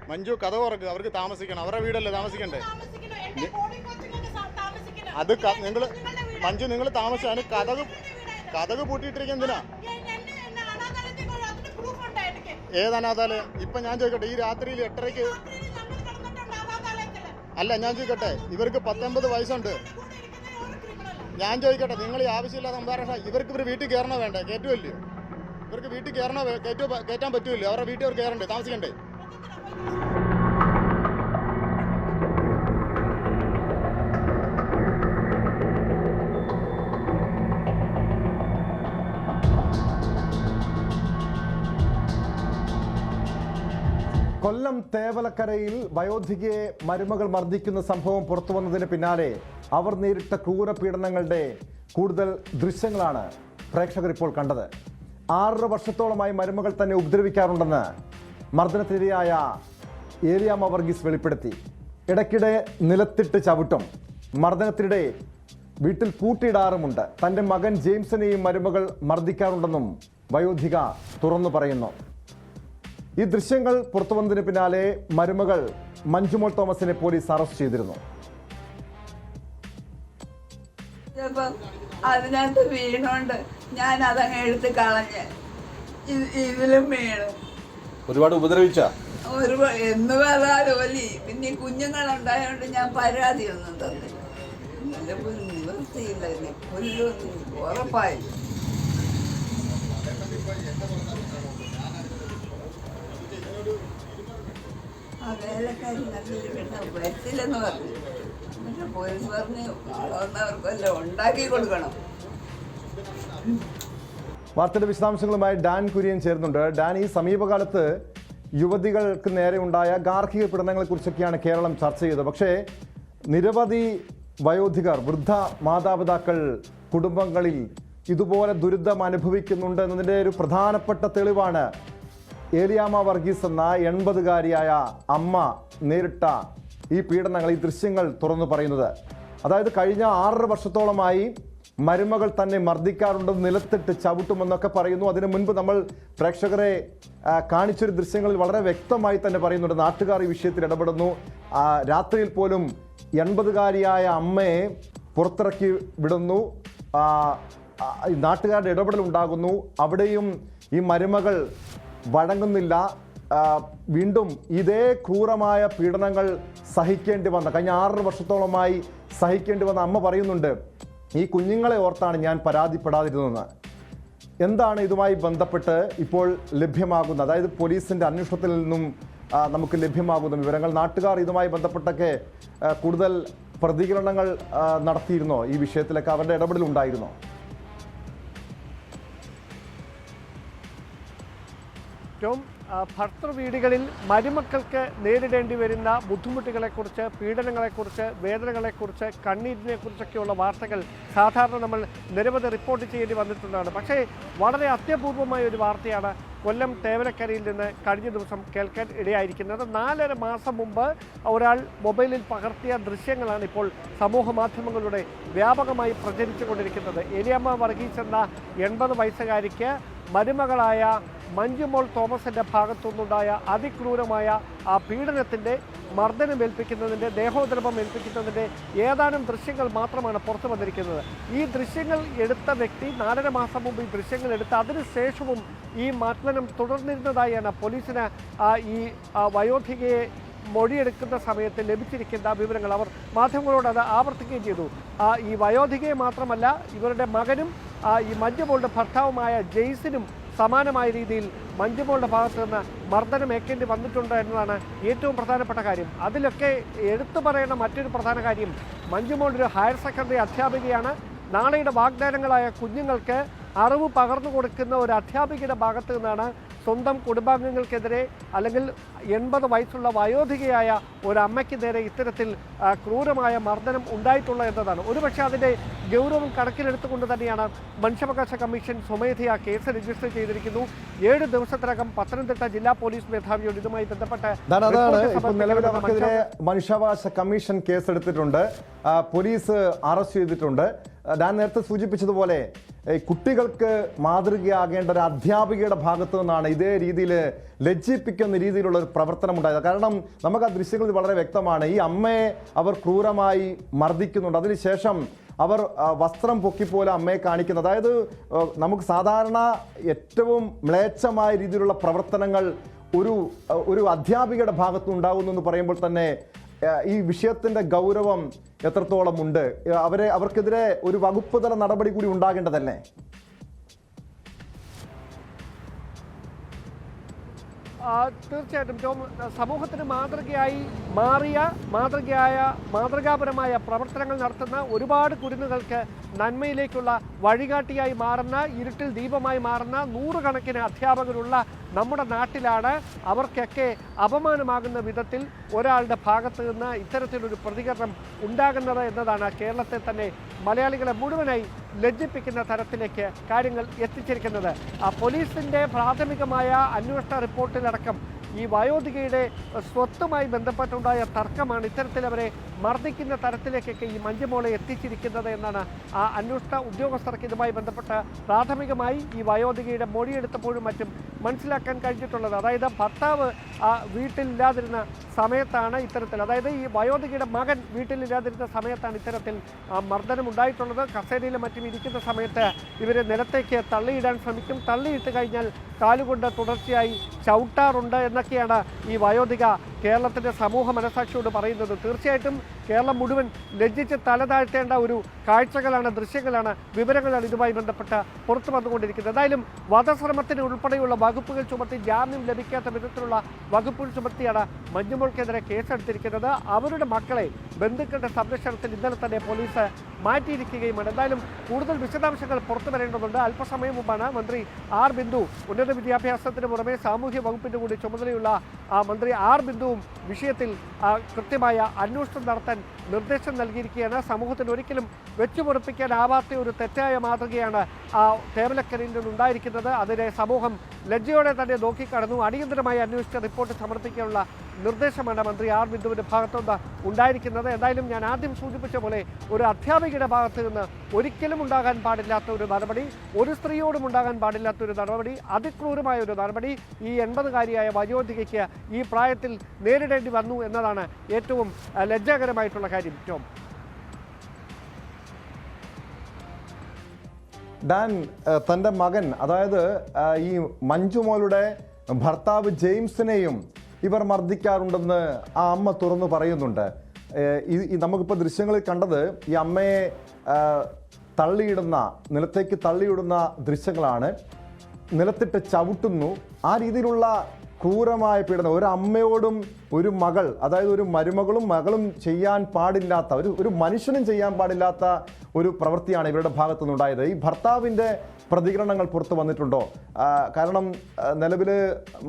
മഞ്ജു കഥ തുറക്കുക, അവർക്ക് താമസിക്കണം, അവരുടെ വീടല്ലേ താമസിക്കണ്ടേ? അത് നിങ്ങൾ മഞ്ജു നിങ്ങൾ താമസിച്ചാണ് കഥക് പൂട്ടിയിട്ടിരിക്കുക എന്തിനാ? ഏത് അനാഥാലയം? ഇപ്പൊ ഞാൻ ചോദിക്കട്ടെ, ഈ രാത്രിയിൽ 8:30 അല്ല, ഞാൻ ചോദിക്കട്ടെ, ഇവർക്ക് 19 വയസ്സുണ്ട്. ഞാൻ ചോദിക്കട്ടെ, നിങ്ങൾ ഈ ആവശ്യമില്ലാത്ത അന്താരാഷ്ട്ര ഇവർ വീട്ടിൽ കയറണോ വേണ്ടേ? കയറ്റുമല്ലോ, ഇവർക്ക് വീട്ടിൽ കയറണോ? കയറ്റാൻ പറ്റുമല്ലോ, അവരുടെ വീട്ടിൽ അവർ കയറണ്ടേ, താമസിക്കണ്ടേ? കൊല്ലം തേവലക്കരയിൽ വയോധികയെ മരുമകൾ മർദ്ദിക്കുന്ന സംഭവം പുറത്തു വന്നതിന് പിന്നാലെ അവർ നേരിട്ട ക്രൂര പീഡനങ്ങളുടെ കൂടുതൽ ദൃശ്യങ്ങളാണ് പ്രേക്ഷകർ ഇപ്പോൾ കണ്ടത്. 6 വർഷത്തോളമായി മരുമകൾ തന്നെ ഉപദ്രവിക്കാറുണ്ടെന്ന് മർദ്ദനത്തിനിരയായ ഏലിയാമ്മ വർഗീസ് വെളിപ്പെടുത്തി. ഇടയ്ക്കിടെ നിലത്തിട്ട് ചവിട്ടും, മർദ്ദനത്തിനിടെ വീട്ടിൽ കൂട്ടിയിടാറുമുണ്ട്. തൻ്റെ മകൻ ജെയിംസിനെയും മരുമകൾ മർദ്ദിക്കാറുണ്ടെന്നും വയോധിക തുറന്നു പറയുന്നു. ഈ ദൃശ്യങ്ങൾ പുറത്തു വന്നതിന് പിന്നാലെ മരുമകൾ മഞ്ജുമോൾ തോമസിനെ പോലീസ് അറസ്റ്റ് ചെയ്തിരുന്നു. അതിനകത്ത് വീണോണ്ട് ഞാൻ അതങ്ങ് എടുത്ത് കളഞ്ഞ് ഇതിലും വീണ്. ഒരുപാട് ഉപദ്രവിച്ച എന്ന് പറയാലോലി. പിന്നെ കുഞ്ഞുങ്ങളുണ്ടായോണ്ട് ഞാൻ പരാതി ഒന്നും തന്നില്ല. നിവൃത്തിയില്ല, കൊല്ലൊന്നും ഉറപ്പായി. ആ വേലക്കാരി നല്ലൊരു പെണ്ണ വരത്തില്ലെന്ന് പറഞ്ഞു. പക്ഷെ പോലീസ് പറഞ്ഞ് വന്നവർക്കെല്ലാം ഉണ്ടാക്കി കൊടുക്കണം. വാർത്തയുടെ വിശദാംശങ്ങളുമായി ഡാൻ കുര്യൻ ചേർന്നുണ്ട്. ഡാൻ, ഈ സമീപകാലത്ത് യുവതികൾക്ക് നേരെ ഉണ്ടായ ഗാർഹിക പീഡനങ്ങളെക്കുറിച്ചൊക്കെയാണ് കേരളം ചർച്ച ചെയ്തത്. പക്ഷേ നിരവധി വയോധികർ, വൃദ്ധ മാതാപിതാക്കൾ കുടുംബങ്ങളിൽ ഇതുപോലെ ദുരിതം അനുഭവിക്കുന്നുണ്ട് എന്നതിൻ്റെ ഒരു പ്രധാനപ്പെട്ട തെളിവാണ് ഏലിയാമ്മ വർഗീസ് എന്ന 80-കാരിയായ അമ്മ നേരിട്ട ഈ പീഡനങ്ങൾ, ഈ ദൃശ്യങ്ങൾ തുറന്നു പറയുന്നത്. അതായത് കഴിഞ്ഞ 6 വർഷത്തോളമായി മരുമകൾ തന്നെ മർദ്ദിക്കാറുണ്ടെന്ന്, നിലത്തിട്ട് ചവിട്ടുമെന്നൊക്കെ പറയുന്നു. അതിനു മുൻപ് നമ്മൾ പ്രേക്ഷകരെ കാണിച്ചൊരു ദൃശ്യങ്ങളിൽ വളരെ വ്യക്തമായി തന്നെ പറയുന്നുണ്ട്. നാട്ടുകാർ ഈ വിഷയത്തിൽ ഇടപെടുന്നു. രാത്രിയിൽ പോലും 80-കാരിയായ അമ്മയെ പുറത്തിറക്കി വിടുന്നു. നാട്ടുകാരുടെ ഇടപെടൽ ഉണ്ടാകുന്നു. അവിടെയും ഈ മരുമകൾ വഴങ്ങുന്നില്ല. വീണ്ടും ഇതേ ക്രൂരമായ പീഡനങ്ങൾ സഹിക്കേണ്ടി വന്ന, കഴിഞ്ഞ 6 വർഷത്തോളമായി സഹിക്കേണ്ടി വന്ന അമ്മ പറയുന്നുണ്ട്, ഈ കുഞ്ഞുങ്ങളെ ഓർത്താണ് ഞാൻ പരാതിപ്പെടാതിരുന്നതെന്ന്. എന്താണ് ഇതുമായി ബന്ധപ്പെട്ട് ഇപ്പോൾ ലഭ്യമാകുന്ന, അതായത് പോലീസിൻ്റെ അന്വേഷണത്തിൽ നിന്നും നമുക്ക് ലഭ്യമാകുന്ന വിവരങ്ങൾ? നാട്ടുകാർ ഇതുമായി ബന്ധപ്പെട്ടൊക്കെ കൂടുതൽ പ്രതികരണങ്ങൾ നടത്തിയിരുന്നോ? ഈ വിഷയത്തിലൊക്കെ അവരുടെ ഇടപെടൽ ഉണ്ടായിരുന്നോ? ഭർത്തൃ വീടുകളിൽ മരുമക്കൾക്ക് നേരിടേണ്ടി വരുന്ന ബുദ്ധിമുട്ടുകളെക്കുറിച്ച്, പീഡനങ്ങളെക്കുറിച്ച്, വേദനകളെക്കുറിച്ച്, കണ്ണീരിനെക്കുറിച്ചൊക്കെയുള്ള വാർത്തകൾ സാധാരണ നമ്മൾ നിരവധി റിപ്പോർട്ട് ചെയ്യേണ്ടി വന്നിട്ടുള്ളതാണ്. പക്ഷേ വളരെ അത്യപൂർവമായ ഒരു വാർത്തയാണ് കൊല്ലം തേവലക്കരയിൽ നിന്ന് കഴിഞ്ഞ ദിവസം കേൾക്കാൻ ഇടയായിരിക്കുന്നത്. 4.5 മാസം മുമ്പ് ഒരാൾ മൊബൈലിൽ പകർത്തിയ ദൃശ്യങ്ങളാണ് ഇപ്പോൾ സമൂഹ മാധ്യമങ്ങളിലൂടെ വ്യാപകമായി പ്രചരിച്ചുകൊണ്ടിരിക്കുന്നത്. ഏലിയാമ്മ വർഗീസ് എന്ന 80 വയസ്സുകാരിക്ക് മരുമകളായ മഞ്ജുമോൾ തോമസിൻ്റെ ഭാഗത്തുനിന്നുണ്ടായ അതിക്രൂരമായ ആ പീഡനത്തിൻ്റെ, മർദ്ദനമേൽപ്പിക്കുന്നതിൻ്റെ, ദേഹോദ്രവം ഏൽപ്പിക്കുന്നതിൻ്റെ ഏതാനും ദൃശ്യങ്ങൾ മാത്രമാണ് പുറത്തു വന്നിരിക്കുന്നത്. ഈ ദൃശ്യങ്ങൾ എടുത്ത വ്യക്തി 4.5 മാസം മുമ്പ് ഈ ദൃശ്യങ്ങൾ എടുത്ത് അതിനുശേഷവും ഈ മർദ്ദനം തുടർന്നിരുന്നതായാണ് പോലീസിന് ഈ വയോധികയെ മൊഴിയെടുക്കുന്ന സമയത്ത് ലഭിച്ചിരിക്കുന്ന വിവരങ്ങൾ. അവർ മാധ്യമങ്ങളോട് അത് ആവർത്തിക്കുകയും ചെയ്തു. ഈ വയോധികയെ മാത്രമല്ല, ഇവരുടെ മകനും ഈ മഞ്ജുമോളുടെ ഭർത്താവുമായ ജെയ്സിനും സമാനമായ രീതിയിൽ മഞ്ജുമോളുടെ ഭാഗത്ത് നിന്ന് മർദ്ദനമേൽക്കേണ്ടി വന്നിട്ടുണ്ട് എന്നതാണ് ഏറ്റവും പ്രധാനപ്പെട്ട കാര്യം. അതിലൊക്കെ എടുത്തു പറയേണ്ട മറ്റൊരു പ്രധാന കാര്യം, മഞ്ജുമോൾ ഒരു ഹയർ സെക്കൻഡറി അധ്യാപികയാണ്. നാളെയുടെ വാഗ്ദാനങ്ങളായ കുഞ്ഞുങ്ങൾക്ക് അറിവ് പകർന്നു കൊടുക്കുന്ന ഒരു അധ്യാപികയുടെ ഭാഗത്തു നിന്നാണ് സ്വന്തം കുടുംബാംഗങ്ങൾക്കെതിരെ അല്ലെങ്കിൽ 80 വയസ്സുള്ള വയോധികയായ ഒരമ്മയ്ക്ക് നേരെ ഇത്തരത്തിൽ ക്രൂരമായ മർദ്ദനം ഉണ്ടായിട്ടുള്ളത് എന്നതാണ്. ഒരുപക്ഷെ അതിൻ്റെ ഗൗരവം കണക്കിലെടുത്തുകൊണ്ട് തന്നെയാണ് മനുഷ്യാവകാശ കമ്മീഷൻ സ്വമേധയാ കേസ് രജിസ്റ്റർ ചെയ്തിരിക്കുന്നു. 7 ദിവസത്തിനകം പത്തനംതിട്ട ജില്ലാ പോലീസ് മേധാവിയോട് ഇതുമായി ബന്ധപ്പെട്ട് നിലവിൽ അവർക്കെതിരെ മനുഷ്യാവകാശ കമ്മീഷൻ കേസെടുത്തിട്ടുണ്ട്. പോലീസ് അറസ്റ്റ് ചെയ്തിട്ടുണ്ട്. ഞാൻ നേരത്തെ സൂചിപ്പിച്ചതുപോലെ കുട്ടികൾക്ക് മാതൃകയാകേണ്ട ഒരു അധ്യാപികയുടെ ഭാഗത്തു നിന്നാണ് ഇതേ രീതിയിൽ ലജ്ജിപ്പിക്കുന്ന രീതിയിലുള്ള ഒരു പ്രവർത്തനമുണ്ടായത്? കാരണം നമുക്ക് ആ ദൃശ്യങ്ങളിൽ വളരെ വ്യക്തമാണ്. ഈ അമ്മയെ അവർ ക്രൂരമായി മർദ്ദിക്കുന്നുണ്ട്. അതിനുശേഷം അവർ വസ്ത്രം പൊക്കിപ്പോലെ അമ്മയെ കാണിക്കുന്നു. അതായത് നമുക്ക് സാധാരണ ഏറ്റവും മ്ലേച്ഛമായ രീതിയിലുള്ള പ്രവർത്തനങ്ങൾ ഒരു അധ്യാപികയുടെ ഭാഗത്തുണ്ടാകുന്നു എന്ന് പറയുമ്പോൾ തന്നെ ഈ വിഷയത്തിൻ്റെ ഗൗരവം എത്രത്തോളം ഉണ്ട്? അവർക്കെതിരെ ഒരു വകുപ്പ് തല നടപടി കൂടി ഉണ്ടാകേണ്ടതല്ലേ? തീർച്ചയായിട്ടും ടോം, സമൂഹത്തിന് മാതൃകയായി മാറിയ മാതൃകാപരമായ പ്രവർത്തനങ്ങൾ നടത്തുന്ന ഒരുപാട് കുരുന്നുകൾക്ക് നന്മയിലേക്കുള്ള വഴികാട്ടിയായി മാറുന്ന, ഇരുട്ടിൽ ദീപമായി മാറുന്ന നൂറുകണക്കിന് അധ്യാപകരുള്ള നമ്മുടെ നാട്ടിലാണ് അവർക്കൊക്കെ അപമാനമാകുന്ന വിധത്തിൽ ഒരാളുടെ ഭാഗത്ത് നിന്ന് ഇത്തരത്തിലൊരു പ്രതികരണം ഉണ്ടാകുന്നത് എന്നതാണ് കേരളത്തെ തന്നെ, മലയാളികളെ മുഴുവനായി ലജ്ജിപ്പിക്കുന്ന തരത്തിലേക്ക് കാര്യങ്ങൾ എത്തിച്ചിരിക്കുന്നത്. പോലീസിൻ്റെ പ്രാഥമികമായ അന്വേഷണ റിപ്പോർട്ടിലടക്കം ഈ വയോധികയുടെ സ്വത്തുമായി ബന്ധപ്പെട്ടുണ്ടായ തർക്കമാണ് ഇത്തരത്തിലവരെ മർദ്ദിക്കുന്ന തരത്തിലേക്കൊക്കെ ഈ മഞ്ജുമോളെ എത്തിച്ചിരിക്കുന്നത് എന്നാണ് ആ അന്വേഷണ ഉദ്യോഗസ്ഥർക്ക് ഇതുമായി ബന്ധപ്പെട്ട് പ്രാഥമികമായി ഈ വയോധികയുടെ മൊഴിയെടുത്തപ്പോഴും മറ്റും മനസ്സിലാക്കാൻ കഴിഞ്ഞിട്ടുള്ളത്. അതായത് ഭർത്താവ് വീട്ടിലില്ലാതിരുന്ന സമയത്താണ് ഇത്തരത്തിൽ, അതായത് ഈ വയോധികയുടെ മകൻ വീട്ടിലില്ലാതിരുന്ന സമയത്താണ് ഇത്തരത്തിൽ മർദ്ദനം ഉണ്ടായിട്ടുള്ളത്. കസേരയിലും മറ്റും ഇരിക്കുന്ന സമയത്ത് ഇവരെ നിലത്തേക്ക് തള്ളിയിടാൻ ശ്രമിക്കും. തള്ളിയിട്ട് കഴിഞ്ഞാൽ കാലുകൊണ്ട് തുടർച്ചയായി ചവിട്ടാറുണ്ട് എന്നൊക്കെയാണ് ഈ വയോധിക കേരളത്തിൻ്റെ സമൂഹ മനസാക്ഷിയോട് പറയുന്നത്. തീർച്ചയായിട്ടും കേരളം മുഴുവൻ ലജ്ജിച്ച് തലതാഴ്ത്തേണ്ട ഒരു കാഴ്ചകളാണ്, ദൃശ്യങ്ങളാണ്, വിവരങ്ങളാണ് ഇതുമായി ബന്ധപ്പെട്ട് പുറത്തു വന്നുകൊണ്ടിരിക്കുന്നത്. എന്തായാലും വധശ്രമത്തിന് ഉൾപ്പെടെയുള്ള വകുപ്പുകൾ ചുമത്തി ജാമ്യം ലഭിക്കാത്ത വിധത്തിലുള്ള വകുപ്പുകൾ ചുമത്തിയാണ് മഞ്ജുമോൾക്കെതിരെ കേസെടുത്തിരിക്കുന്നത്. അവരുടെ മക്കളെ ബന്ധുക്കളുടെ സംരക്ഷണത്തിൽ ഇന്നലെ തന്നെ പോലീസ് മാറ്റിയിരിക്കുകയുമാണ്. എന്തായാലും കൂടുതൽ വിശദാംശങ്ങൾ പുറത്തു വരേണ്ടതുണ്ട്. അല്പസമയം മുമ്പാണ് മന്ത്രി ആർ ബിന്ദു, ഉന്നത വിദ്യാഭ്യാസത്തിന് പുറമെ സാമൂഹ്യ വകുപ്പിൻ്റെ കൂടി ചുമതലയുള്ള മന്ത്രി ആർ ബിന്ദുവും വിഷയത്തിൽ കൃത്യമായ അന്വേഷണം നടത്താൻ നിർദ്ദേശം നൽകിയിരിക്കുകയാണ്. സമൂഹത്തിന് ഒരിക്കലും വെച്ചുപൊറുപ്പിക്കാനാവാത്ത ഒരു തെറ്റായ മാതൃകയാണ് തേവലക്കരയിൽ നിന്നുണ്ടായിരിക്കുന്നത്. അതിനെ സമൂഹം ലജ്ജയോടെ തന്നെ നോക്കിക്കടന്നു. അടിയന്തരമായി അന്വേഷിച്ച റിപ്പോർട്ട് സമർപ്പിക്കാനുള്ള നിർദ്ദേശമാണ് മന്ത്രി ആർ ബിന്ദുവിൻ്റെ ഭാഗത്തുനിന്ന് ഉണ്ടായിരിക്കുന്നത്. എന്തായാലും ഞാൻ ആദ്യം സൂചിപ്പിച്ച പോലെ ഒരു അധ്യാപികയുടെ ഭാഗത്ത് നിന്ന് ഒരിക്കലും ഉണ്ടാകാൻ പാടില്ലാത്ത ഒരു നടപടി, ഒരു സ്ത്രീയോടും ഉണ്ടാകാൻ പാടില്ലാത്ത ഒരു നടപടി, അതിക്രൂരമായ ഒരു നടപടി ഈ 80-കാരിയായ വയോധികയ്ക്ക് ഈ പ്രായത്തിൽ നേരിടേണ്ടി വന്നു എന്നതാണ് ഏറ്റവും ലജ്ജാകരമായിട്ടുള്ള കാര്യം. ടോം, ഡാൻ, തൻ്റെ മകൻ, അതായത് ഈ മഞ്ജുമോളുടെ ഭർത്താവ് ജെയിംസിനെയും ഇവർ മർദ്ദിക്കാറുണ്ടെന്ന് ആ അമ്മ തുറന്നു പറയുന്നുണ്ട്. നമുക്കിപ്പോൾ ദൃശ്യങ്ങളിൽ കണ്ടത് ഈ അമ്മയെ നിലത്തേക്ക് തള്ളിയിടുന്ന ദൃശ്യങ്ങളാണ്. നിലത്തിട്ട് ചവിട്ടുന്നു. ആ രീതിയിലുള്ള ക്രൂരമായ പീഡനം ഒരു അമ്മയോടും ഒരു മകൾ, അതായത് ഒരു മരുമകളും മകളും ചെയ്യാൻ പാടില്ലാത്ത, ഒരു മനുഷ്യനും ചെയ്യാൻ പാടില്ലാത്ത ഒരു പ്രവൃത്തിയാണ് ഇവരുടെ ഭാഗത്തു നിന്നുണ്ടായത്. ഈ ഭർത്താവിൻ്റെ പ്രതികരണങ്ങൾ പുറത്തു വന്നിട്ടുണ്ടോ? കാരണം നിലവിൽ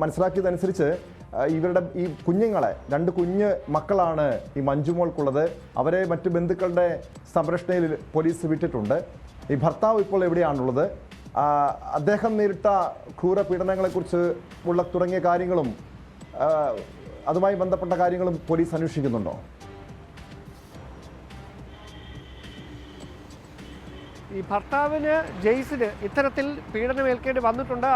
മനസ്സിലാക്കിയതനുസരിച്ച് ഇവരുടെ ഈ കുഞ്ഞുങ്ങളെ, 2 കുഞ്ഞ് മക്കളാണ് ഈ മഞ്ജുമോൾക്കുള്ളത്. അവരെ മറ്റു ബന്ധുക്കളുടെ സംരക്ഷണയിൽ പോലീസ് വിട്ടിട്ടുണ്ട്. ഈ ഭർത്താവ് ഇപ്പോൾ എവിടെയാണുള്ളത്? അദ്ദേഹം നേരിട്ട ക്രൂര പീഡനങ്ങളെക്കുറിച്ച് തുടങ്ങിയ കാര്യങ്ങളും അതുമായി ബന്ധപ്പെട്ട കാര്യങ്ങളും പോലീസ് അന്വേഷിക്കുന്നുണ്ടോ? ഈ ഭർത്താവിന് ജെയ്സിന് ഇത്തരത്തിൽ പീഡനമേൽക്കേണ്ടി വന്നിട്ടുണ്ട്,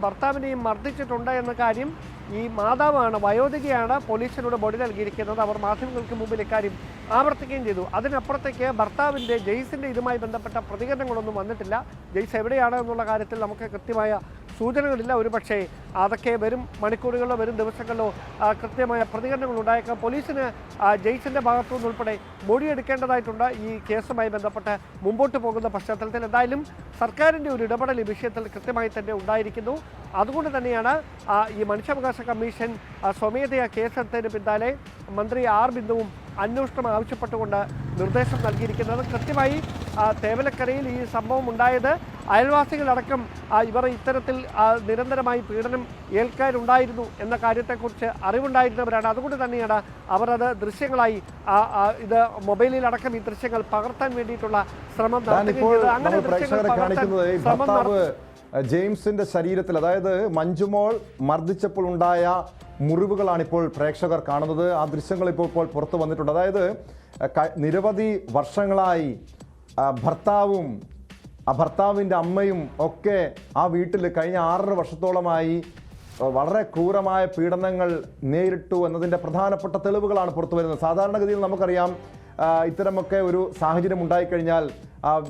ഭർത്താവിനെയും മർദ്ദിച്ചിട്ടുണ്ട് എന്ന കാര്യം ഈ മാതാവാണ്, വയോധികയാണ് പോലീസിനോട് മൊഴി നൽകിയിരിക്കുന്നത്. അവർ മാധ്യമങ്ങൾക്ക് മുമ്പിൽ ഇക്കാര്യം ആവർത്തിക്കുകയും ചെയ്തു. അതിനപ്പുറത്തേക്ക് ഭർത്താവിൻ്റെ ജെയ്സിൻ്റെ ഇതുമായി ബന്ധപ്പെട്ട പ്രതികരണങ്ങളൊന്നും വന്നിട്ടില്ല. ജെയ്സ് എവിടെയാണ് എന്നുള്ള കാര്യത്തിൽ നമുക്ക് കൃത്യമായ സൂചനകളില്ല. ഒരുപക്ഷേ അതൊക്കെ വരും മണിക്കൂറുകളിലോ വരും ദിവസങ്ങളിലോ കൃത്യമായ പ്രതികരണങ്ങൾ ഉണ്ടായേക്കാം. പോലീസിന് ജെയ്സിൻ്റെ ഭാഗത്തു നിന്നുൾപ്പെടെ മൊഴിയെടുക്കേണ്ടതായിട്ടുണ്ട് ഈ കേസുമായി ബന്ധപ്പെട്ട് മുമ്പോട്ട് പോകുന്ന പശ്ചാത്തലത്തിൽ. എന്തായാലും സർക്കാരിൻ്റെ ഒരു ഇടപെടൽ ഈ വിഷയത്തിൽ കൃത്യമായി തന്നെ ഉണ്ടായിരിക്കുന്നു. അതുകൊണ്ട് തന്നെയാണ് ഈ മനുഷ്യാവകാശ കമ്മീഷൻ സ്വമേധയാ കേസെടുത്തതിന് പിന്നാലെ മന്ത്രി ആർ ബിന്ദുവും അന്വേഷണം ആവശ്യപ്പെട്ടുകൊണ്ട് നിർദ്ദേശം നൽകിയിരിക്കുന്നത്. കൃത്യമായി തേവലക്കരയിൽ ഈ സംഭവം ഉണ്ടായത് അയൽവാസികളടക്കം ഇവർ ഇത്തരത്തിൽ നിരന്തരമായി പീഡനം ഏൽക്കാനുണ്ടായിരുന്നു എന്ന കാര്യത്തെക്കുറിച്ച് അറിവുണ്ടായിരുന്നവരാണ്. അതുകൊണ്ട് തന്നെയാണ് അവർ അത് ദൃശ്യങ്ങളായി ഇത് മൊബൈലിലടക്കം ഈ ദൃശ്യങ്ങൾ പകർത്താൻ വേണ്ടിയിട്ടുള്ള ശ്രമം നടത്തുകയും അങ്ങനെ ദൃശ്യങ്ങൾ പകർത്താൻ ജെയിംസിന്റെ ശരീരത്തിൽ, അതായത് മഞ്ജുമോൾ മർദ്ദിച്ചപ്പോൾ ഉണ്ടായ മുറിവുകളാണിപ്പോൾ പ്രേക്ഷകർ കാണുന്നത്. ആ ദൃശ്യങ്ങൾ ഇപ്പോൾ പുറത്തു വന്നിട്ടുണ്ട്. അതായത് നിരവധി വർഷങ്ങളായി ഭർത്താവിൻ്റെ അമ്മയും ഒക്കെ ആ വീട്ടിൽ കഴിഞ്ഞ 6.5 വർഷത്തോളമായി വളരെ ക്രൂരമായ പീഡനങ്ങൾ നേരിട്ടു എന്നതിൻ്റെ പ്രധാനപ്പെട്ട തെളിവുകളാണ് പുറത്തു വരുന്നത്. സാധാരണഗതിയിൽ നമുക്കറിയാം ഇത്തരമൊക്കെ ഒരു സാഹചര്യം ഉണ്ടായിക്കഴിഞ്ഞാൽ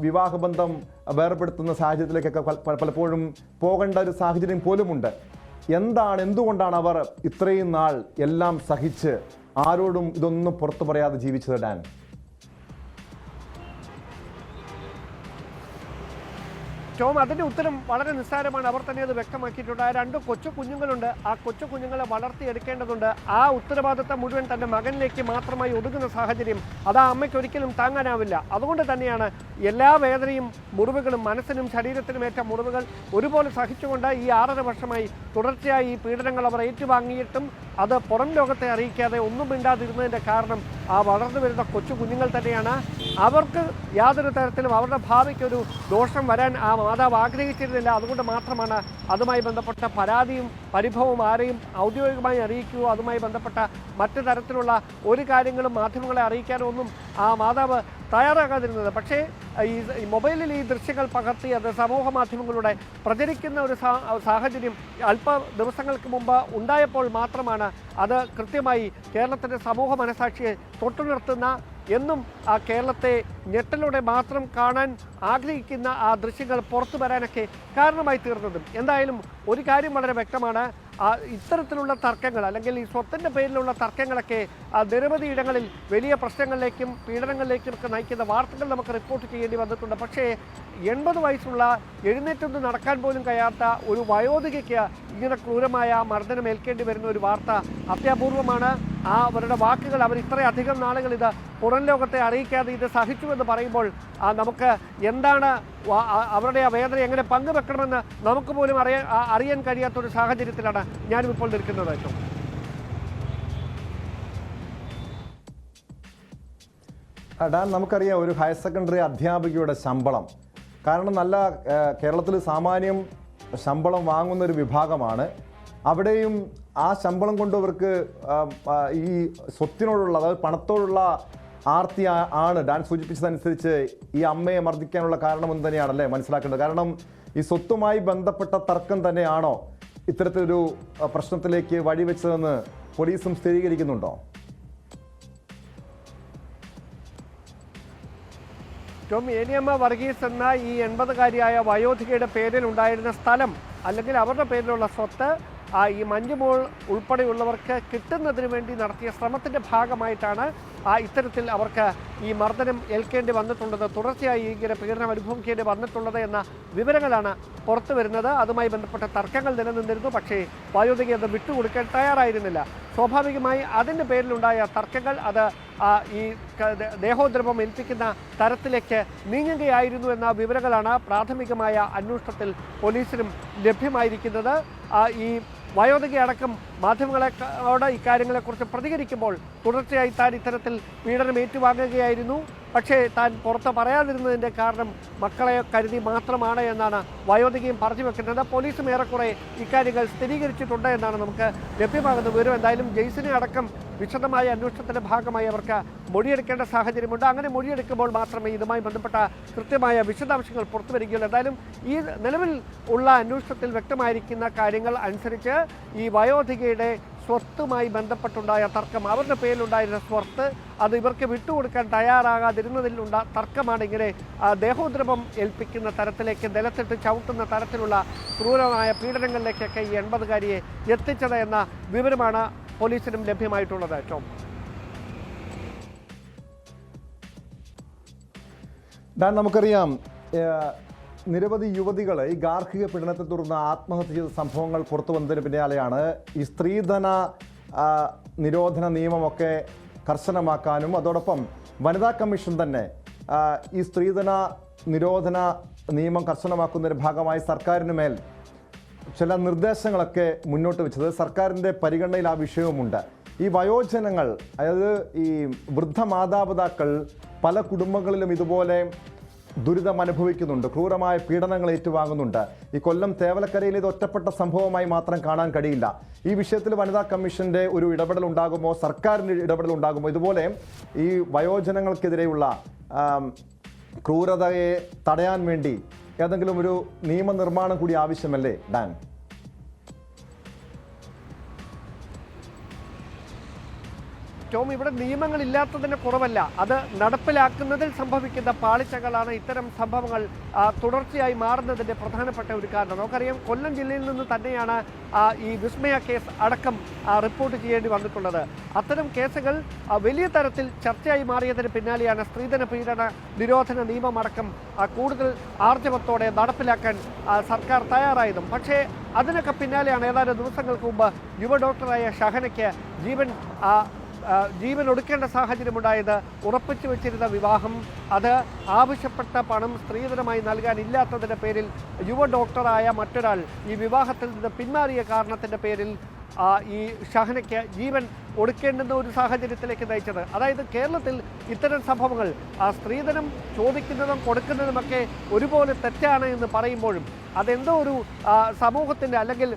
വിവാഹബന്ധം വേർപെടുത്തുന്ന സാഹചര്യത്തിലേക്കൊക്കെ പലപ്പോഴും പോകേണ്ട ഒരു സാഹചര്യം പോലുമുണ്ട്. എന്തുകൊണ്ടാണ് അവർ ഇത്രയും നാൾ എല്ലാം സഹിച്ച് ആരോടും ഇതൊന്നും പുറത്തു പറയാതെ ജീവിച്ചത് ഡാൻ? ടോം, അതിൻ്റെ ഉത്തരം വളരെ നിസ്സാരമാണ്. അവർ തന്നെ അത് വ്യക്തമാക്കിയിട്ടുണ്ട്. ആ 2 കൊച്ചു കുഞ്ഞുങ്ങളുണ്ട്. ആ കൊച്ചു കുഞ്ഞുങ്ങളെ വളർത്തിയെടുക്കേണ്ടതുണ്ട്. ആ ഉത്തരവാദിത്തം മുഴുവൻ തൻ്റെ മകനിലേക്ക് മാത്രമായി ഒതുങ്ങുന്ന സാഹചര്യം അത് ആ അമ്മയ്ക്ക് ഒരിക്കലും താങ്ങാനാവില്ല. അതുകൊണ്ട് തന്നെയാണ് എല്ലാ വേദനയും മുറിവുകളും മനസ്സിനും ശരീരത്തിനും ഏറ്റ മുറിവുകൾ ഒരുപോലെ സഹിച്ചുകൊണ്ട് ഈ 6.5 വർഷമായി തുടർച്ചയായി ഈ പീഡനങ്ങൾ അവർ ഏറ്റുവാങ്ങിയിട്ടും അത് പുറം ലോകത്തെ അറിയിക്കാതെ ഒന്നും മിണ്ടാതിരുന്നതിൻ്റെ കാരണം ആ വളർന്നു വരുന്ന കൊച്ചു കുഞ്ഞുങ്ങൾ തന്നെയാണ്. അവർക്ക് യാതൊരു തരത്തിലും അവരുടെ ഭാവിക്കൊരു ദോഷം വരാൻ ആ മാതാവ് ആഗ്രഹിച്ചിരുന്നില്ല. അതുകൊണ്ട് മാത്രമാണ് അതുമായി ബന്ധപ്പെട്ട പരാതിയും പരിഭവവും ആരെയും ഔദ്യോഗികമായി അറിയിക്കുകയോ അതുമായി ബന്ധപ്പെട്ട മറ്റു തരത്തിലുള്ള ഒരു കാര്യങ്ങളും മാധ്യമങ്ങളെ അറിയിക്കാനോ ഒന്നും ആ മാതാവ് തയ്യാറാകാതിരുന്നത്. പക്ഷേ ഈ മൊബൈലിൽ ഈ ദൃശ്യങ്ങൾ പകർത്തി അത് സമൂഹ മാധ്യമങ്ങളിലൂടെ പ്രചരിക്കുന്ന ഒരു സാഹചര്യം അല്പ ദിവസങ്ങൾക്ക് മുമ്പ് ഉണ്ടായപ്പോൾ മാത്രമാണ് അത് കൃത്യമായി കേരളത്തിൻ്റെ സമൂഹ മനസാക്ഷിയെ തൊട്ടുനിർത്തുന്ന, എന്നും ആ കേരളത്തെ ഞെട്ടലോടെ മാത്രം കാണാൻ ആഗ്രഹിക്കുന്ന ആ ദൃശ്യങ്ങൾ പുറത്തു വരാനൊക്കെ കാരണമായി തീർന്നതും. എന്തായാലും ഒരു കാര്യം വളരെ വ്യക്തമാണ്. ഇത്തരത്തിലുള്ള തർക്കങ്ങൾ അല്ലെങ്കിൽ ഈ സ്വത്തിൻ്റെ പേരിലുള്ള തർക്കങ്ങളൊക്കെ നിരവധി ഇടങ്ങളിൽ വലിയ പ്രശ്നങ്ങളിലേക്കും പീഡനങ്ങളിലേക്കും ഒക്കെ നയിക്കുന്ന വാർത്തകൾ നമുക്ക് റിപ്പോർട്ട് ചെയ്യേണ്ടി വന്നിട്ടുണ്ട്. പക്ഷേ 80 വയസ്സുള്ള എഴുന്നേറ്റൊന്ന് നടക്കാൻ പോലും കഴിയാത്ത ഒരു വയോധികയ്ക്ക് ഇങ്ങനെ ക്രൂരമായ മർദ്ദനം ഏൽക്കേണ്ടി വരുന്ന ഒരു വാർത്ത അത്യപൂർവമാണ്. അവരുടെ വാക്കുകൾ, അവർ ഇത്രയധികം നാളുകൾ ഇത് പുറം ലോകത്തെ അറിയിക്കാതെ ഇത് സഹിച്ചുവെന്ന് പറയുമ്പോൾ നമുക്ക് എന്താണ് അവരുടെ ആ വേദന എങ്ങനെ പങ്കുവെക്കണമെന്ന് നമുക്ക് പോലും അറിയാൻ കഴിയാത്തൊരു സാഹചര്യത്തിലാണ് ഞാനും ഇപ്പോൾ നിൽക്കുന്നത്. ഡാൻ, നമുക്കറിയാം ഒരു ഹയർ സെക്കൻഡറി അധ്യാപികയുടെ ശമ്പളം, കാരണം നല്ല കേരളത്തിൽ സാമാന്യം ശമ്പളം വാങ്ങുന്നൊരു വിഭാഗമാണ്. അവിടെയും ആ ശമ്പളം കൊണ്ട് അവർക്ക് ഈ സ്വത്തിനോടുള്ള, അതായത് പണത്തോടുള്ള ആർത്തി ആണ് ഡാൻ സൂചിപ്പിച്ചതനുസരിച്ച് ഈ അമ്മയെ മർദ്ദിക്കാനുള്ള കാരണമെന്ന് തന്നെയാണല്ലേ മനസ്സിലാക്കേണ്ടത്. കാരണം ഈ സ്വത്തുമായി ബന്ധപ്പെട്ട തർക്കം തന്നെയാണോ ഇത്തരത്തിലൊരു പ്രശ്നത്തിലേക്ക് വഴിവെച്ചതെന്ന് പോലീസും സ്ഥിരീകരിക്കുന്നുണ്ടോ? ടോം, ഏനിയമ്മ വർഗീസ് എന്ന ഈ 80-കാരിയായ വയോധികയുടെ പേരിലുണ്ടായിരുന്ന സ്ഥലം അല്ലെങ്കിൽ അവരുടെ പേരിലുള്ള സ്വത്ത് ഈ മഞ്ജുമോൾ ഉൾപ്പെടെയുള്ളവർക്ക് കിട്ടുന്നതിന് വേണ്ടി നടത്തിയ ശ്രമത്തിൻ്റെ ഭാഗമായിട്ടാണ് ഇത്തരത്തിൽ അവർക്ക് ഈ മർദ്ദനം ഏൽക്കേണ്ടി വന്നിട്ടുള്ളത്, തുടർച്ചയായി ഇങ്ങനെ പീഡനം അനുഭവിക്കേണ്ടി വന്നിട്ടുള്ളത് എന്ന വിവരങ്ങളാണ് പുറത്തു വരുന്നത്. അതുമായി ബന്ധപ്പെട്ട തർക്കങ്ങൾ നിലനിന്നിരുന്നു. പക്ഷേ വയോധിക അത് വിട്ടുകൊടുക്കാൻ തയ്യാറായിരുന്നില്ല. സ്വാഭാവികമായി അതിൻ്റെ പേരിലുണ്ടായ തർക്കങ്ങൾ അത് ഈ ദേഹോദ്രവം ഏൽപ്പിക്കുന്ന തരത്തിലേക്ക് നീങ്ങുകയായിരുന്നു എന്ന വിവരങ്ങളാണ് പ്രാഥമികമായ അന്വേഷണത്തിൽ പോലീസിനും ലഭ്യമായിരിക്കുന്നത്. ഈ വയോധികയടക്കം മാധ്യമങ്ങളോട് ഇക്കാര്യങ്ങളെക്കുറിച്ച് പ്രതികരിക്കുമ്പോൾ തുടർച്ചയായി താൻ ഇത്തരത്തിൽ പീഡനം ഏറ്റുവാങ്ങുകയായിരുന്നു. പക്ഷേ താൻ പുറത്ത് പറയാതിരുന്നതിൻ്റെ കാരണം മക്കളെ കരുതി മാത്രമാണ് എന്നാണ് വയോധികയും പറഞ്ഞു വെക്കുന്നത്. പോലീസും ഏറെക്കുറെ ഇക്കാര്യങ്ങൾ സ്ഥിരീകരിച്ചിട്ടുണ്ട് എന്നാണ് നമുക്ക് ലഭ്യമാകുന്ന വിവരം. എന്തായാലും ജെയ്സിനെ അടക്കം വിശദമായ അന്വേഷണത്തിൻ്റെ ഭാഗമായി അവർക്ക് മൊഴിയെടുക്കേണ്ട സാഹചര്യമുണ്ട്. അങ്ങനെ മൊഴിയെടുക്കുമ്പോൾ മാത്രമേ ഇതുമായി ബന്ധപ്പെട്ട കൃത്യമായ വിശദാംശങ്ങൾ പുറത്തു വരികയുള്ളൂ. എന്തായാലും ഈ നിലവിൽ ഉള്ള അന്വേഷണത്തിൽ വ്യക്തമായിരിക്കുന്ന കാര്യങ്ങൾ അനുസരിച്ച് ഈ വയോധികയുടെ സ്വത്തുമായി ബന്ധപ്പെട്ടുണ്ടായ തർക്കം, അവരുടെ പേരിലുണ്ടായിരുന്ന സ്വത്ത് അത് ഇവർക്ക് വിട്ടുകൊടുക്കാൻ തയ്യാറാകാതിരുന്നതിലുള്ള തർക്കമാണ് ഇങ്ങനെ ദേഹോദ്രവം ഏൽപ്പിക്കുന്ന തരത്തിലേക്ക്, നിലത്തിട്ട് ചവിട്ടുന്ന തരത്തിലുള്ള ക്രൂരമായ പീഡനങ്ങളിലേക്കൊക്കെ ഈ 80-കാരിയെ എത്തിച്ചത് എന്ന വിവരമാണ് പോലീസിനും ലഭ്യമായിട്ടുള്ളത്. ടോം, നമുക്കറിയാം നിരവധി യുവതികൾ ഈ ഗാർഹിക പീഡനത്തെ തുടർന്ന് ആത്മഹത്യ ചെയ്ത സംഭവങ്ങൾ പുറത്തു വന്നതിന് പിന്നാലെയാണ് ഈ സ്ത്രീധന നിരോധന നിയമമൊക്കെ കർശനമാക്കാനും അതോടൊപ്പം വനിതാ കമ്മീഷൻ തന്നെ ഈ സ്ത്രീധന നിരോധന നിയമം കർശനമാക്കുന്നതിൻ്റെ ഭാഗമായി സർക്കാരിന് മേൽ ചില നിർദ്ദേശങ്ങളൊക്കെ മുന്നോട്ട് വെച്ചത്. സർക്കാരിൻ്റെ പരിഗണനയിൽ ആ വിഷയവുമുണ്ട്. ഈ വയോജനങ്ങൾ, അതായത് ഈ വൃദ്ധ മാതാപിതാക്കൾ പല കുടുംബങ്ങളിലും ഇതുപോലെ ദുരിതം അനുഭവിക്കുന്നുണ്ട്, ക്രൂരമായ പീഡനങ്ങൾ ഏറ്റുവാങ്ങുന്നുണ്ട്. ഈ കൊല്ലം തേവലക്കരയിൽ ഇത് ഒറ്റപ്പെട്ട സംഭവമായി മാത്രം കാണാൻ കഴിയില്ല. ഈ വിഷയത്തിൽ വനിതാ കമ്മീഷൻ്റെ ഒരു ഇടപെടൽ ഉണ്ടാകുമോ, സർക്കാരിൻ്റെ ഇടപെടൽ ഉണ്ടാകുമോ? ഇതുപോലെ ഈ വയോജനങ്ങൾക്കെതിരെയുള്ള ക്രൂരതയെ തടയാൻ വേണ്ടി ഏതെങ്കിലും ഒരു നിയമനിർമ്മാണം കൂടി ആവശ്യമല്ലേ ഡാൻ? ടോം, ഇവിടെ നിയമങ്ങൾ ഇല്ലാത്തതിന് കുറവല്ല, അത് നടപ്പിലാക്കുന്നതിൽ സംഭവിക്കുന്ന പാളിച്ചകളാണ് ഇത്തരം സംഭവങ്ങൾ തുടർച്ചയായി മാറുന്നതിൻ്റെ പ്രധാനപ്പെട്ട ഒരു കാരണം. നമുക്കറിയാം, കൊല്ലം ജില്ലയിൽ നിന്ന് തന്നെയാണ് ഈ വിസ്മയ കേസ് അടക്കം റിപ്പോർട്ട് ചെയ്യേണ്ടി വന്നിട്ടുള്ളത്. അത്തരം കേസുകൾ വലിയ തരത്തിൽ ചർച്ചയായി മാറിയതിന് പിന്നാലെയാണ് സ്ത്രീധന പീഡന നിരോധന നിയമമടക്കം കൂടുതൽ ആർജവത്തോടെ നടപ്പിലാക്കാൻ സർക്കാർ തയ്യാറായതും. പക്ഷേ അതിനൊക്കെ പിന്നാലെയാണ് ഏതാനും ദിവസങ്ങൾക്ക് മുമ്പ് യുവ ഡോക്ടറായ ഷഹനയ്ക്ക് ജീവൻ ഒടുക്കേണ്ട സാഹചര്യമുണ്ടായത്. ഉറപ്പിച്ചു വെച്ചിരുന്ന വിവാഹം, അത് ആവശ്യപ്പെട്ട പണം സ്ത്രീധനമായി നൽകാനില്ലാത്തതിൻ്റെ പേരിൽ യുവ ഡോക്ടറായ മറ്റൊരാൾ ഈ വിവാഹത്തിൽ നിന്ന് പിന്മാറിയ കാരണത്തിൻ്റെ പേരിൽ ഈ ഷഹനയ്ക്ക് ജീവൻ ഒടുക്കേണ്ടുന്ന ഒരു സാഹചര്യത്തിലേക്ക് നയിച്ചത്. അതായത് കേരളത്തിൽ ഇത്തരം സംഭവങ്ങൾ സ്ത്രീധനം ചോദിക്കുന്നതും കൊടുക്കുന്നതുമൊക്കെ ഒരുപോലെ തെറ്റാണ് എന്ന് പറയുമ്പോഴും അതെന്തോ ഒരു സമൂഹത്തിൻ്റെ അല്ലെങ്കിൽ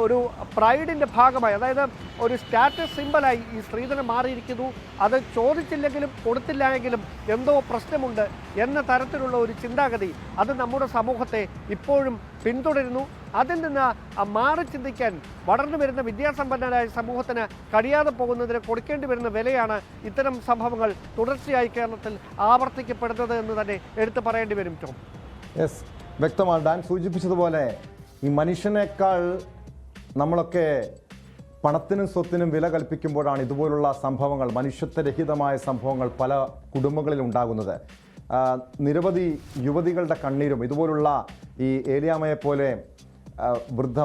ഒരു പ്രൈഡിൻ്റെ ഭാഗമായി, അതായത് ഒരു സ്റ്റാറ്റസ് സിമ്പലായി ഈ സ്ത്രീധനം മാറിയിരിക്കുന്നു. അത് ചോദിച്ചില്ലെങ്കിലും കൊടുത്തില്ല എങ്കിലും എന്തോ പ്രശ്നമുണ്ട് എന്ന തരത്തിലുള്ള ഒരു ചിന്താഗതി അത് നമ്മുടെ സമൂഹത്തെ ഇപ്പോഴും പിന്തുടരുന്നു. അതിൽ നിന്ന് മാറി ചിന്തിക്കാൻ വളർന്നു വരുന്ന വിദ്യാസമ്പന്നരായ സമൂഹത്തിന് കഴിയാതെ പോകുന്നതിന് കൊടുക്കേണ്ടി വരുന്ന വിലയാണ് ഇത്തരം സംഭവങ്ങൾ തുടർച്ചയായി കേരളത്തിൽ ആവർത്തിക്കപ്പെടുന്നത് എന്ന് തന്നെ എടുത്തു പറയേണ്ടി വരും. ടോം, യെസ്, വ്യക്തമാണ്. ഡാൻ സൂചിപ്പിച്ചതുപോലെ ഈ മനുഷ്യനേക്കാൾ നമ്മളൊക്കെ പണത്തിനും സ്വത്തിനും വില കൽപ്പിക്കുമ്പോഴാണ് ഇതുപോലുള്ള സംഭവങ്ങൾ, മനുഷ്യത്വരഹിതമായ സംഭവങ്ങൾ പല കുടുംബങ്ങളിൽ ഉണ്ടാകുന്നത്. നിരവധി യുവതികളുടെ കണ്ണീരും ഇതുപോലുള്ള ഈ ഏലിയാമ്മയെ പോലെ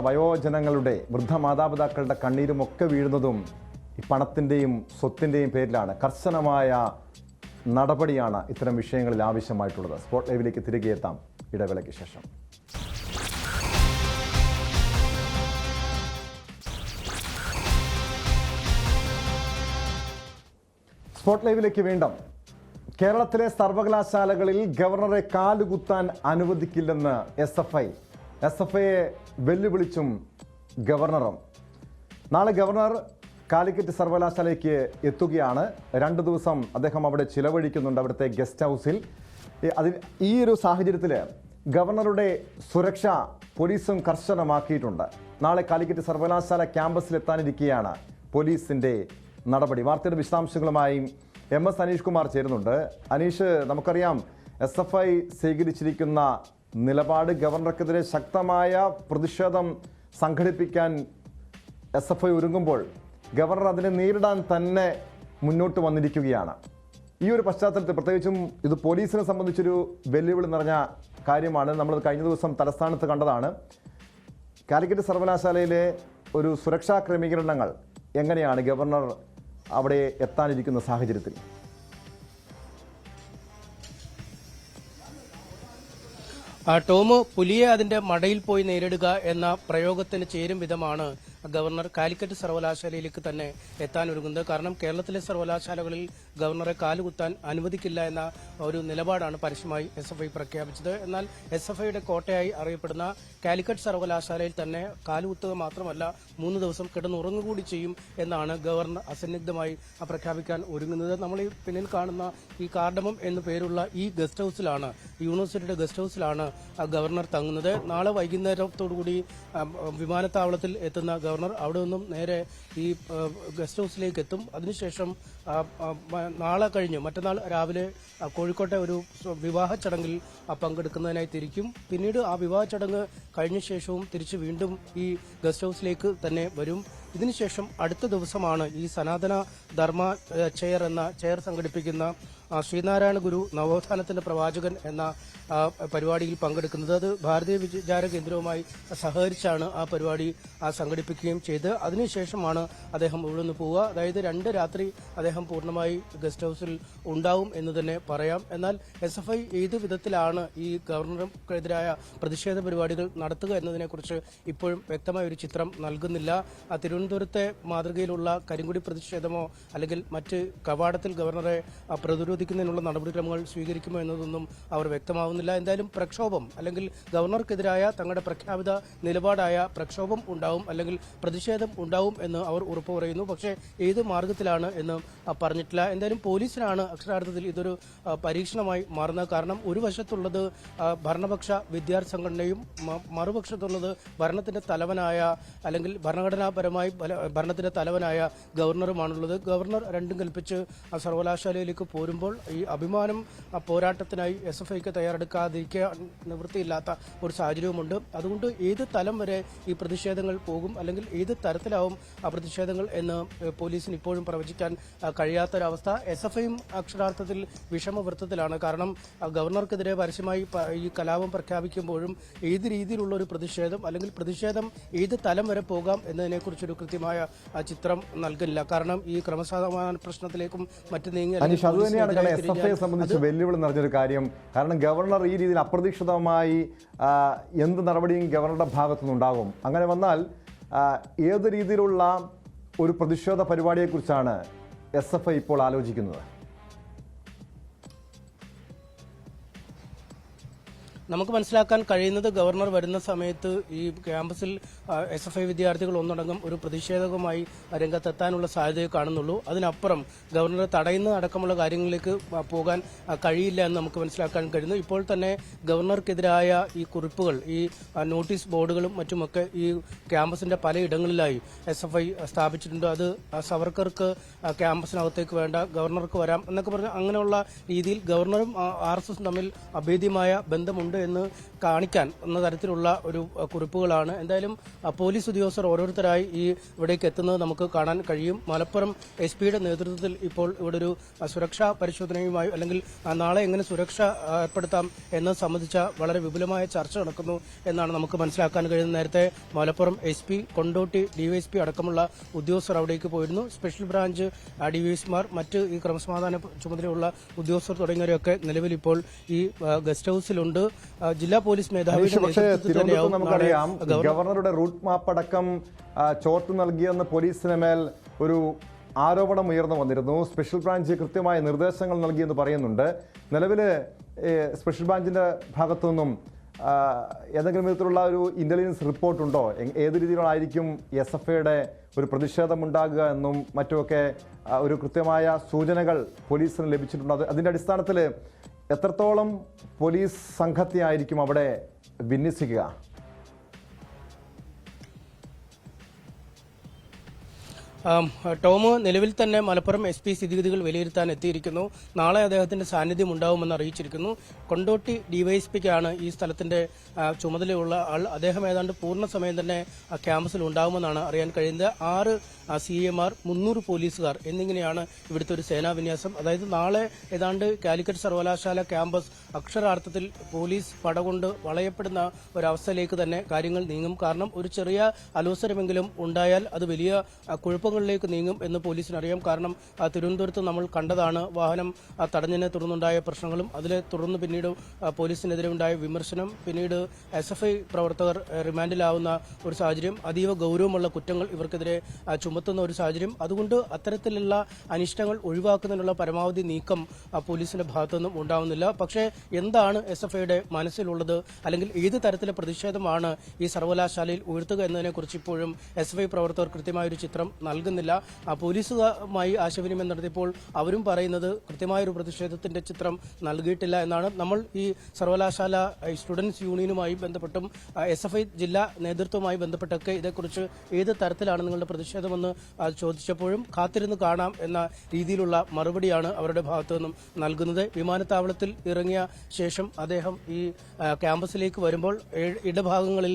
വയോജനങ്ങളുടെ വൃദ്ധ മാതാപിതാക്കളുടെ കണ്ണീരും ഒക്കെ വീഴുന്നതും ഈ പണത്തിൻ്റെയും സ്വത്തിൻ്റെയും പേരിലാണ്. കർശനമായ നടപടിയാണ് ഇത്തരം വിഷയങ്ങളിൽ ആവശ്യമായിട്ടുള്ളത്. സ്പോട്ട് ലൈവിലേക്ക് തിരികെ എത്താം ഇടവേളയ്ക്ക് ശേഷം. സ്പോട്ട് ലൈവിലേക്ക് വീണ്ടും. കേരളത്തിലെ സർവകലാശാലകളിൽ ഗവർണറെ കാലുകുത്താൻ അനുവദിക്കില്ലെന്ന് എസ്.എഫ്.ഐയെ വെല്ലുവിളിച്ചും ഗവർണറും. നാളെ ഗവർണർ കാലിക്കറ്റ് സർവകലാശാലയ്ക്ക് എത്തുകയാണ്. 2 ദിവസം അദ്ദേഹം അവിടെ ചിലവഴിക്കുന്നുണ്ട്, അവിടുത്തെ ഗസ്റ്റ് ഹൗസിൽ. ഈ ഒരു സാഹചര്യത്തിൽ ഗവർണറുടെ സുരക്ഷ പോലീസും കർശനമാക്കിയിട്ടുണ്ട്. നാളെ കാലിക്കറ്റ് സർവകലാശാല ക്യാമ്പസിലെത്താനിരിക്കുകയാണ് പോലീസിൻ്റെ നടപടി. വാർത്തയുടെ വിശദാംശങ്ങളുമായി MS അനീഷ് കുമാർ ചേരുന്നുണ്ട്. അനീഷ്, നമുക്കറിയാം എസ്.എഫ്.ഐ സ്വീകരിച്ചിരിക്കുന്ന നിലപാട്, ഗവർണർക്കെതിരെ ശക്തമായ പ്രതിഷേധം സംഘടിപ്പിക്കാൻ എസ്.എഫ്.ഐ ഒരുങ്ങുമ്പോൾ ഗവർണർ അതിനെ നേരിടാൻ തന്നെ മുന്നോട്ട് വന്നിരിക്കുകയാണ്. ഈ ഒരു പശ്ചാത്തലത്തിൽ പ്രത്യേകിച്ചും ഇത് പോലീസിനെ സംബന്ധിച്ചൊരു വെല്ലുവിളി നിറഞ്ഞ കാര്യമാണ്. നമ്മൾ കഴിഞ്ഞ ദിവസം തലസ്ഥാനത്ത് കണ്ടതാണ്. കാലിക്കറ്റ് സർവകലാശാലയിലെ ഒരു സുരക്ഷാ ക്രമീകരണങ്ങൾ എങ്ങനെയാണ് ഗവർണർ അവിടെ എത്താനിരിക്കുന്ന സാഹചര്യത്തിൽ? ടോമ്, പുലിയെ അതിന്റെ മടയിൽ പോയി നേരിടുക എന്ന പ്രയോഗത്തിന് ചേരും വിധമാണ് ഗവർണർ കാലിക്കറ്റ് സർവകലാശാലയിലേക്ക് തന്നെ എത്താനൊരുങ്ങുന്നത്. കാരണം കേരളത്തിലെ സർവകലാശാലകളിൽ ഗവർണറെ കാലുകുത്താൻ അനുവദിക്കില്ല എന്ന ഒരു നിലപാടാണ് പരസ്യമായി എസ്.എഫ്.ഐ പ്രഖ്യാപിച്ചത്. എന്നാൽ എസ്.എഫ്.ഐയുടെ കോട്ടയായി അറിയപ്പെടുന്ന കാലിക്കറ്റ് സർവകലാശാലയിൽ തന്നെ കാലുകുത്തുക മാത്രമല്ല 3 ദിവസം കിടന്നുറങ്ങുകൂടി ചെയ്യും എന്നാണ് ഗവർണർ അസന്നിഗ്ധമായി പ്രഖ്യാപിക്കാൻ ഒരുങ്ങുന്നത്. നമ്മൾ ഈ പിന്നിൽ കാണുന്ന ഈ കാർഡമം എന്നു പേരുള്ള ഈ ഗസ്റ്റ് ഹൌസിലാണ്, യൂണിവേഴ്സിറ്റിയുടെ ഗസ്റ്റ് ഹൌസിലാണ് ഗവർണർ തങ്ങുന്നത്. നാളെ വൈകുന്നേരത്തോടുകൂടി വിമാനത്താവളത്തിൽ എത്തുന്ന ഗവർണർ അവിടെ നിന്നും നേരെ ഈ ഗസ്റ്റ് ഹൌസിലേക്ക് എത്തും. അതിനുശേഷം നാളെ കഴിഞ്ഞ് മറ്റന്നാൾ രാവിലെ കോഴിക്കോട്ടെ ഒരു വിവാഹ ചടങ്ങിൽ പങ്കെടുക്കുന്നതിനായി തിരിക്കും. പിന്നീട് ആ വിവാഹ ചടങ്ങ് കഴിഞ്ഞ ശേഷവും തിരിച്ച് വീണ്ടും ഈ ഗസ്റ്റ് ഹൌസിലേക്ക് തന്നെ വരും. ഇതിനുശേഷം അടുത്ത ദിവസമാണ് ഈ സനാതന ധർമ്മ ചെയർ സംഘടിപ്പിക്കുന്ന ശ്രീനാരായണ ഗുരു നവോത്ഥാനത്തിന്റെ പ്രവാചകൻ എന്ന പരിപാടിയിൽ പങ്കെടുക്കുന്നത്. അത് ഭാരതീയ വിചാര കേന്ദ്രവുമായി സഹകരിച്ചാണ് ആ പരിപാടി സംഘടിപ്പിക്കുകയും ചെയ്ത് അതിനുശേഷമാണ് അദ്ദേഹം ഇവിടെ നിന്ന് പോവുക. അതായത് 2 രാത്രി അദ്ദേഹം പൂർണ്ണമായി ഗസ്റ്റ് ഹൌസിൽ ഉണ്ടാവും എന്ന് തന്നെ പറയാം. എന്നാൽ എസ്.എഫ്.ഐ ഏത് വിധത്തിലാണ് ഈ ഗവർണർക്കെതിരായ പ്രതിഷേധ പരിപാടികൾ നടത്തുക എന്നതിനെക്കുറിച്ച് ഇപ്പോഴും വ്യക്തമായ ഒരു ചിത്രം നൽകുന്നില്ല. തിരുവനന്തപുരത്തെ മാതൃകയിലുള്ള കരിങ്കുടി പ്രതിഷേധമോ അല്ലെങ്കിൽ മറ്റ് കവാടത്തിൽ ഗവർണറെ പ്രതിരോധി നിരോധിക്കുന്നതിനുള്ള നടപടിക്രമങ്ങൾ സ്വീകരിക്കുമോ എന്നതൊന്നും അവർ വ്യക്തമാവുന്നില്ല. എന്തായാലും പ്രക്ഷോഭം അല്ലെങ്കിൽ ഗവർണർക്കെതിരായ തങ്ങളുടെ പ്രഖ്യാപിത നിലപാടായ പ്രക്ഷോഭം ഉണ്ടാവും അല്ലെങ്കിൽ പ്രതിഷേധം ഉണ്ടാവും എന്ന് അവർ ഉറപ്പു പറയുന്നു. പക്ഷേ ഏത് മാർഗത്തിലാണ് എന്ന് പറഞ്ഞിട്ടില്ല. എന്തായാലും പോലീസിനാണ് അക്ഷരാർത്ഥത്തിൽ ഇതൊരു പരീക്ഷണമായി മാറുന്നത്. കാരണം ഒരു വശത്തുള്ളത് ഭരണപക്ഷ വിദ്യാർത്ഥി സംഘടനയും മറുപക്ഷത്തുള്ളത് ഭരണത്തിന്റെ തലവനായ അല്ലെങ്കിൽ ഭരണഘടനാപരമായി ഭരണത്തിന്റെ തലവനായ ഗവർണറുമാണുള്ളത്. ഗവർണർ രണ്ടും കൽപ്പിച്ച് സർവകലാശാലയിലേക്ക് പോരുമ്പോൾ ഈ അഭിമാനം പോരാട്ടത്തിനായി SFIക്ക് തയ്യാറെടുക്കാതിരിക്കാൻ നിവൃത്തിയില്ലാത്ത ഒരു സാഹചര്യവുമുണ്ട്. അതുകൊണ്ട് ഏത് തലം വരെ ഈ പ്രതിഷേധങ്ങൾ പോകും അല്ലെങ്കിൽ ഏത് തരത്തിലാവും ആ പ്രതിഷേധങ്ങൾ എന്ന് പോലീസിന് ഇപ്പോഴും പ്രവചിക്കാൻ കഴിയാത്തൊരവസ്ഥ. SFIയും അക്ഷരാർത്ഥത്തിൽ വിഷമവൃത്തത്തിലാണ്. കാരണം ഗവർണർക്കെതിരെ പരസ്യമായി ഈ കലാപം പ്രഖ്യാപിക്കുമ്പോഴും ഏത് രീതിയിലുള്ള ഒരു പ്രതിഷേധം അല്ലെങ്കിൽ പ്രതിഷേധം ഏത് തലം വരെ പോകാം എന്നതിനെക്കുറിച്ചൊരു കൃത്യമായ ചിത്രം നൽകില്ല. കാരണം ഈ ക്രമസമാധാന പ്രശ്നത്തിലേക്കും മറ്റു നീങ്ങി അത് തന്നെയാണ് SFIയെ സംബന്ധിച്ച് വെല്ലുവിളി നിറഞ്ഞൊരു കാര്യം. കാരണം ഗവർണർ ഈ രീതിയിൽ അപ്രതീക്ഷിതമായി എന്ത് നടപടിയും ഗവർണറുടെ ഭാഗത്തുനിന്നുണ്ടാകും. അങ്ങനെ വന്നാൽ ഏത് രീതിയിലുള്ള ഒരു പ്രതിഷേധ പരിപാടിയെക്കുറിച്ചാണ് SFI ഇപ്പോൾ ആലോചിക്കുന്നത്? നമുക്ക് മനസ്സിലാക്കാൻ കഴിയുന്നത് ഗവർണർ വരുന്ന സമയത്ത് ഈ ക്യാമ്പസിൽ SFI വിദ്യാർത്ഥികൾ ഒന്നടങ്കം ഒരു പ്രതിഷേധവുമായി രംഗത്തെത്താനുള്ള സാധ്യതയെ കാണുന്നുള്ളൂ. അതിനപ്പുറം ഗവർണറെ തടയുന്ന അടക്കമുള്ള കാര്യങ്ങളിലേക്ക് പോകാൻ കഴിയില്ല എന്ന് നമുക്ക് മനസ്സിലാക്കാൻ കഴിയുന്നു. ഇപ്പോൾ തന്നെ ഗവർണർക്കെതിരായ ഈ കുറിപ്പുകൾ, ഈ നോട്ടീസ് ബോർഡുകളും മറ്റുമൊക്കെ ഈ ക്യാമ്പസിന്റെ പലയിടങ്ങളിലായി SFI സ്ഥാപിച്ചിട്ടുണ്ട്. അത് സവർക്കർക്ക് ക്യാമ്പസിനകത്തേക്ക് വേണ്ട, ഗവർണർക്ക് വരാം എന്നൊക്കെ പറഞ്ഞ് അങ്ങനെയുള്ള രീതിയിൽ ഗവർണറും RSS തമ്മിൽ അഭേദ്യമായ ബന്ധമുണ്ട് എന്ന് കാണിക്കാൻ എന്ന തരത്തിലുള്ള ഒരു കുറിപ്പുകളാണ്. എന്തായാലും പോലീസ് ഉദ്യോഗസ്ഥർ ഓരോരുത്തരായി ഈ ഇവിടേക്ക് എത്തുന്നത് നമുക്ക് കാണാൻ കഴിയും. മലപ്പുറം SPയുടെ നേതൃത്വത്തിൽ ഇപ്പോൾ ഇവിടെ ഒരു സുരക്ഷാ പരിശോധനയുമായി അല്ലെങ്കിൽ നാളെ എങ്ങനെ സുരക്ഷ ഏർപ്പെടുത്താം എന്നത് സംബന്ധിച്ച വളരെ വിപുലമായ ചർച്ച നടക്കുന്നു എന്നാണ് നമുക്ക് മനസ്സിലാക്കാൻ കഴിയുന്നത്. നേരത്തെ മലപ്പുറം SP, കൊണ്ടോട്ടി DYSP അടക്കമുള്ള ഉദ്യോഗസ്ഥർ അവിടേക്ക് പോയിരുന്നു. സ്പെഷ്യൽ ബ്രാഞ്ച് DYSPമാർ, മറ്റ് ഈ ക്രമസമാധാന ചുമതലയുള്ള ഉദ്യോഗസ്ഥർ തുടങ്ങിയവരൊക്കെ നിലവിൽ ഇപ്പോൾ ഈ ഗസ്റ്റ് ഹൌസിലുണ്ട്. ജില്ലാ പോലീസ് മേധാവിയുടെ തിരുവനന്തപുരത്ത് നമുക്കറിയാം ഗവർണറുടെ റൂട്ട് മാപ്പ് അടക്കം ചോർത്ത് നൽകിയെന്ന് പോലീസിന് മേൽ ഒരു ആരോപണം ഉയർന്നു വന്നിരുന്നു. സ്പെഷ്യൽ ബ്രാഞ്ച് കൃത്യമായ നിർദ്ദേശങ്ങൾ നൽകിയെന്ന് പറയുന്നുണ്ട്. നിലവിൽ സ്പെഷ്യൽ ബ്രാഞ്ചിന്റെ ഭാഗത്തു നിന്നും ഏതെങ്കിലും വിധത്തിലുള്ള ഒരു ഇന്റലിജൻസ് റിപ്പോർട്ടുണ്ടോ? ഏത് രീതിയിലായിരിക്കും SFIയുടെ ഒരു പ്രതിഷേധമുണ്ടാകുക എന്നും മറ്റുമൊക്കെ ഒരു കൃത്യമായ സൂചനകൾ പോലീസിന് ലഭിച്ചിട്ടുണ്ടോ? അതിന്റെ അടിസ്ഥാനത്തിൽ എത്രത്തോളം പോലീസ് സംഘത്തെയായിരിക്കും അവിടെ വിന്യസിക്കുക? ടോം നിലവിൽ തന്നെ മലപ്പുറം SP സ്ഥിതിഗതികൾ വിലയിരുത്താൻ എത്തിയിരിക്കുന്നു. നാളെ അദ്ദേഹത്തിന്റെ സാന്നിധ്യം ഉണ്ടാവുമെന്ന് അറിയിച്ചിരിക്കുന്നു. കൊണ്ടോട്ടി DYSPക്കാണ് ഈ സ്ഥലത്തിന്റെ ചുമതലയുള്ള ആൾ. അദ്ദേഹം ഏതാണ്ട് പൂർണ്ണ സമയം തന്നെ ക്യാമ്പസിൽ ഉണ്ടാവുമെന്നാണ് അറിയാൻ കഴിയുന്നത്. 6 CAമാർ, 300 പോലീസുകാർ എന്നിങ്ങനെയാണ് ഇവിടുത്തെ ഒരു സേനാ വിന്യാസം. അതായത് നാളെ ഏതാണ്ട് കാലിക്കറ്റ് സർവകലാശാല ക്യാമ്പസ് അക്ഷരാർത്ഥത്തിൽ പോലീസ് പടകൊണ്ട് വളയപ്പെടുന്ന ഒരവസ്ഥയിലേക്ക് തന്നെ കാര്യങ്ങൾ നീങ്ങും. കാരണം ഒരു ചെറിയ അലോസരമെങ്കിലും ഉണ്ടായാൽ അത് വലിയ കുഴപ്പങ്ങളിലേക്ക് നീങ്ങും എന്ന് പോലീസിനറിയാം. കാരണം തിരുവനന്തപുരത്ത് നമ്മൾ കണ്ടതാണ് വാഹനം തടഞ്ഞതിനെ തുടർന്നുണ്ടായ പ്രശ്നങ്ങളും അതിലെ തുടർന്ന് പിന്നീട് പോലീസിനെതിരെ ഉണ്ടായ വിമർശനം, പിന്നീട് SFI പ്രവർത്തകർ റിമാൻഡിലാവുന്ന ഒരു സാഹചര്യം, അതീവ ഗൌരവമുള്ള കുറ്റങ്ങൾ ഇവർക്കെതിരെ ചുമത്തുന്ന ഒരു സാഹചര്യം. അതുകൊണ്ട് അത്തരത്തിലുള്ള അനിഷ്ടങ്ങൾ ഒഴിവാക്കുന്നതിനുള്ള പരമാവധി നീക്കം പോലീസിന്റെ ഭാഗത്തുനിന്നും ഉണ്ടാവുന്നില്ല. പക്ഷേ എന്താണ് SFIയുടെ മനസ്സിലുള്ളത് അല്ലെങ്കിൽ ഏത് തരത്തിലെ പ്രതിഷേധമാണ് ഈ സർവകലാശാലയിൽ ഉയർത്തുക എന്നതിനെക്കുറിച്ച് ഇപ്പോഴും SFI പ്രവർത്തകർ കൃത്യമായൊരു ചിത്രം നൽകുന്നില്ല. പോലീസുമായി ആശയവിനിമയം നടത്തിയപ്പോൾ അവരും പറയുന്നത് കൃത്യമായൊരു പ്രതിഷേധത്തിന്റെ ചിത്രം നൽകിയിട്ടില്ല എന്നാണ്. നമ്മൾ ഈ സർവകലാശാല സ്റ്റുഡൻസ് യൂണിയനുമായി ബന്ധപ്പെട്ടും SFI ജില്ലാ നേതൃത്വവുമായി ബന്ധപ്പെട്ടൊക്കെ ഇതേക്കുറിച്ച് ഏത് തരത്തിലാണ് നിങ്ങളുടെ പ്രതിഷേധമെന്ന് ചോദിച്ചപ്പോഴും കാത്തിരുന്ന് കാണാം എന്ന രീതിയിലുള്ള മറുപടിയാണ് അവരുടെ ഭാഗത്തു നിന്നും നൽകുന്നത്. വിമാനത്താവളത്തിൽ ഇറങ്ങിയ ശേഷം അദ്ദേഹം ഈ ക്യാമ്പസിലേക്ക് വരുമ്പോൾ ഇടഭാഗങ്ങളിൽ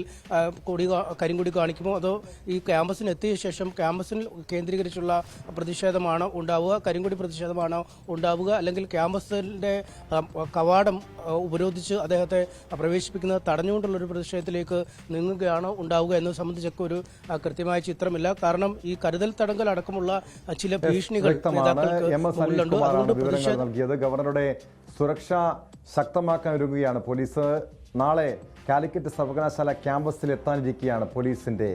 കരിങ്കൊടി കാണിക്കുമോ അതോ ഈ ക്യാമ്പസിന് എത്തിയ ശേഷം ക്യാമ്പസിൽ കേന്ദ്രീകരിച്ചുള്ള പ്രതിഷേധമാണോ ഉണ്ടാവുക, കരിങ്കൊടി പ്രതിഷേധമാണോ ഉണ്ടാവുക, അല്ലെങ്കിൽ ക്യാമ്പസിന്റെ കവാടം ഉപരോധിച്ച് അദ്ദേഹത്തെ പ്രവേശിപ്പിക്കുന്നത് തടഞ്ഞുകൊണ്ടുള്ളൊരു പ്രതിഷേധത്തിലേക്ക് നീങ്ങുകയാണോ ഉണ്ടാവുക എന്നത് സംബന്ധിച്ചൊക്കെ ഒരു കൃത്യമായ ചിത്രമില്ല. കാരണം ഈ കരുതൽ തടങ്കൽ അടക്കമുള്ള ചില ഭീഷണികൾ നൽകിയത്. ഗവർണറുടെ സുരക്ഷ ശക്തമാക്കാൻ ഒരുങ്ങുകയാണ് പോലീസ്. നാളെ കാലിക്കറ്റ് സർവകലാശാല ക്യാമ്പസിൽ എത്താനിരിക്കുകയാണ് പോലീസിന്റെ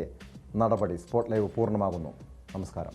നടപടി. സ്പോട്ട് ലൈവ് പൂർണ്ണമാകുന്നു. നമസ്കാരം.